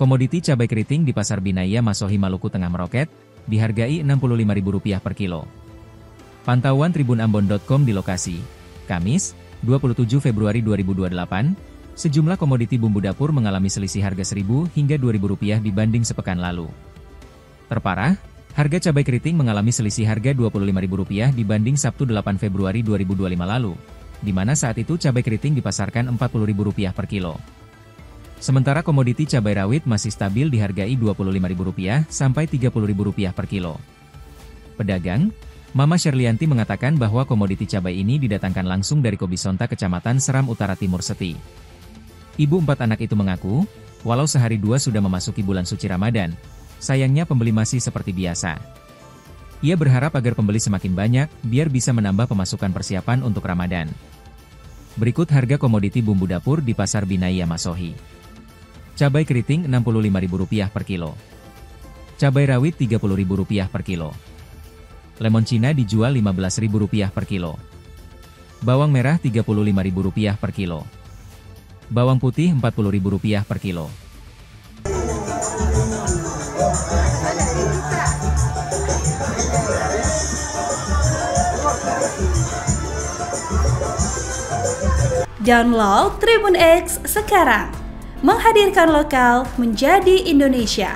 Komoditi cabai keriting di Pasar Binaya Masohi Maluku Tengah meroket, dihargai Rp65.000 per kilo. Pantauan tribunambon.com di lokasi, Kamis, 27 Februari 2028, sejumlah komoditi bumbu dapur mengalami selisih harga Rp1.000 hingga Rp2.000 dibanding sepekan lalu. Terparah, harga cabai keriting mengalami selisih harga Rp25.000 dibanding Sabtu 8 Februari 2025 lalu, di mana saat itu cabai keriting dipasarkan Rp40.000 per kilo. Sementara komoditi cabai rawit masih stabil dihargai Rp25.000 sampai Rp30.000 per kilo. Pedagang, Mama Sherlianti mengatakan bahwa komoditi cabai ini didatangkan langsung dari Kobisonta Kecamatan Seram Utara Timur Seti. Ibu 4 anak itu mengaku, walau sehari dua sudah memasuki bulan suci Ramadan, sayangnya pembeli masih seperti biasa. Ia berharap agar pembeli semakin banyak, biar bisa menambah pemasukan persiapan untuk Ramadan. Berikut harga komoditi bumbu dapur di Pasar Binaya Masohi. Cabai keriting Rp65.000 per kilo. Cabai rawit Rp30.000 per kilo. Lemon Cina dijual Rp15.000 per kilo. Bawang merah Rp35.000 per kilo. Bawang putih Rp40.000 per kilo. Download Tribun X sekarang, menghadirkan lokal menjadi Indonesia.